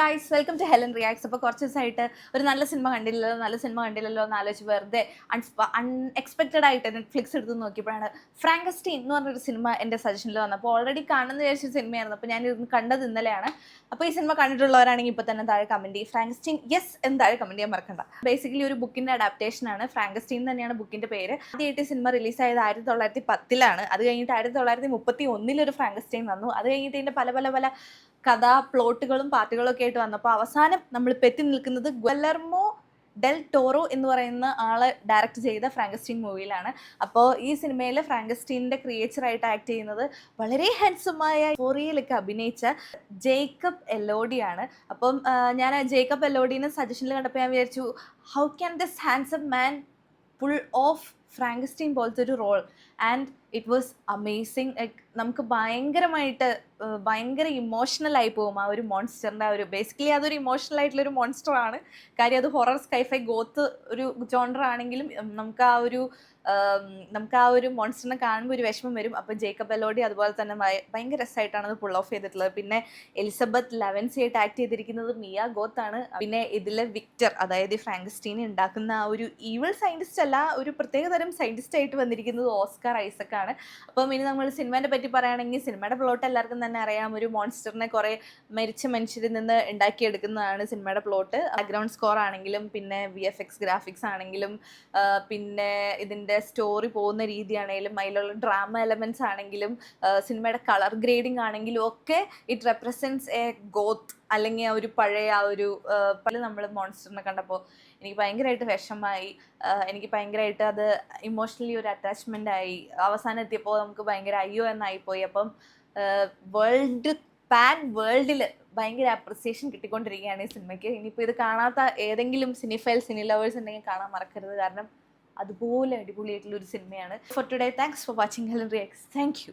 Guys, welcome to Helen reacts. അപ്പോൾ കുറച്ച് ദിവസമായിട്ട് ഒരു നല്ല സിനിമ കണ്ടില്ലല്ലോ എന്ന് ആലോചിച്ച് വെറുതെ അൺഎക്സ്പെക്റ്റഡ് ആയിട്ട് നെറ്റ്ഫ്ലിക്സ് എടുത്ത് നോക്കിയപ്പോഴാണ് ഫ്രാങ്കസ്റ്റീൻ എന്ന് പറഞ്ഞൊരു സിനിമ എൻ്റെ സജഷനിൽ വന്നത്. അപ്പോൾ ഓൾറെഡി കാണുന്ന വിചാരിച്ച സിനിമയായിരുന്നു. അപ്പോൾ ഞാനിരുന്ന് കണ്ടത് ഇന്നലെയാണ്. അപ്പോൾ ഈ സിനിമ കണ്ടിട്ടുള്ളവരാണെങ്കിൽ ഇപ്പോൾ തന്നെ താഴെ കമൻറ്റ് ചെയ്യും ഫ്രാങ്കസ്റ്റീൻ യെസ് എന്ന് താഴെ കമൻറ്റ് ചെയ്യാൻ മറക്കണ്ട. ബേസിക്കലി ഒരു ബുക്കിൻ്റെ അഡാപ്റ്റേഷൻ ആണ്. ഫ്രാങ്കസ്റ്റീൻ തന്നെയാണ് ബുക്കിൻ്റെ പേര്. ആദ്യമായിട്ട് സിനിമ റിലീസായത് 1910 അത് കഴിഞ്ഞിട്ട് 1931 ഒരു ഫ്രാങ്കസ്റ്റീൻ വന്നു. അത് കഴിഞ്ഞിട്ട് ഇതിൻ്റെ പല കഥ പ്ലോട്ടുകളും പാർട്ടുകളും ഒക്കെ ആയിട്ട് വന്നപ്പോൾ അവസാനം നമ്മൾ പെറ്റി നിൽക്കുന്നത് ഗുല്ലർമോ ഡെൽ ടോറോ എന്ന് പറയുന്ന ആള് ഡയറക്റ്റ് ചെയ്ത ഫ്രാങ്കസ്റ്റീൻ മൂവിയിലാണ്. അപ്പോൾ ഈ സിനിമയിൽ ഫ്രാങ്കസ്റ്റീൻ്റെ ക്രിയേച്ചറായിട്ട് ആക്ട് ചെയ്യുന്നത് വളരെ ഹാൻഡ്സമായ ഫോറിയയിലൊക്കെ അഭിനയിച്ച ജേക്കബ് എല്ലോഡിയാണ്. അപ്പം ഞാൻ ജേക്കബ് എല്ലോഡിനെ സജഷനിൽ കണ്ടപ്പോൾ ഞാൻ വിചാരിച്ചു, how can this handsome man pull off Frankenstein പോലത്തെ ഒരു role, and it was amazing. Like നമുക്ക് ഭയങ്കര ഇമോഷണൽ ആയി പോകും ആ ഒരു മോൺസ്റ്ററിൻ്റെ ഒരു ബേസിക്കലി അതൊരു ഇമോഷണൽ ആയിട്ടുള്ളൊരു മോൺസ്റ്റർ ആണ്. കാര്യം അത് ഹൊറർ സ്കൈഫൈ ഗോത്ത് ഒരു ജോണർ ആണെങ്കിലും നമുക്ക് ആ ഒരു മോൺസ്റ്ററിനെ കാണുമ്പോൾ ഒരു വിഷമം വരും. അപ്പോൾ ജേക്കബ് എല്ലോഡി അതുപോലെ തന്നെ ഭയങ്കര രസമായിട്ടാണ് അത് പുൾ ഓഫ് ചെയ്തിട്ടുള്ളത്. പിന്നെ എലിസബത്ത് ലെവൻസി ആയിട്ട് ആക്ട് ചെയ്തിരിക്കുന്നത് മിയ ഗോത്ത് ആണ്. പിന്നെ ഇതിലെ വിക്ടർ, അതായത് ഈ ഫ്രാങ്കസ്റ്റീനെ ഉണ്ടാക്കുന്ന ആ ഒരു ഈവിൾ സയൻറ്റിസ്റ്റ് അല്ല, ഒരു പ്രത്യേക തരം സയൻറ്റിസ്റ്റ് ആയിട്ട് വന്നിരിക്കുന്നത് ഓസ്കാർ ഐസക് ആണ്. അപ്പം ഇനി നമ്മൾ സിനിമേനെ പറ്റി പറയുകയാണെങ്കിൽ സിനിമയുടെ പ്ലോട്ട് എല്ലാവർക്കും തന്നെ അറിയാം. ഒരു മോൺസ്റ്ററിനെ കുറേ മരിച്ച മനുഷ്യരിൽ നിന്ന് ഉണ്ടാക്കിയെടുക്കുന്നതാണ് സിനിമയുടെ പ്ലോട്ട്. ബാക്ക്ഗ്രൗണ്ട് സ്കോർ ആണെങ്കിലും പിന്നെ VFX ഗ്രാഫിക്സ് ആണെങ്കിലും പിന്നെ ഇതിൻ്റെ സ്റ്റോറി പോകുന്ന രീതിയാണെങ്കിലും അതിലുള്ള ഡ്രാമ എലമെൻറ്റ്സ് ആണെങ്കിലും സിനിമയുടെ കളർ ഗ്രേഡിംഗ് ആണെങ്കിലും ഒക്കെ ഇറ്റ് റെപ്രസെൻറ്റ്സ് എ ഗോത്ത്, അല്ലെങ്കിൽ ആ ഒരു പഴയ ആ ഒരു നമ്മൾ മോൺസ്റ്ററിനെ കണ്ടപ്പോൾ എനിക്ക് ഭയങ്കരമായിട്ട് വിഷമമായി. എനിക്ക് ഭയങ്കരമായിട്ട് അത് ഇമോഷണലി ഒരു അറ്റാച്ച്മെൻ്റ് ആയി. അവസാനം എത്തിയപ്പോൾ നമുക്ക് ഭയങ്കര അയ്യോ എന്നായിപ്പോയി. അപ്പം വേൾഡിൽ ഭയങ്കര അപ്രിസിയേഷൻ കിട്ടിക്കൊണ്ടിരിക്കുകയാണ് ഈ സിനിമയ്ക്ക്. ഇനിയിപ്പോൾ ഇത് കാണാത്ത ഏതെങ്കിലും സിനി ലവേഴ്സ് ഉണ്ടെങ്കിൽ കാണാൻ മറക്കരുത്. കാരണം അതുപോലെ അടിപൊളിയായിട്ടുള്ളൊരു സിനിമയാണ്. For today, thanks for watching Helen reacts. Thank you.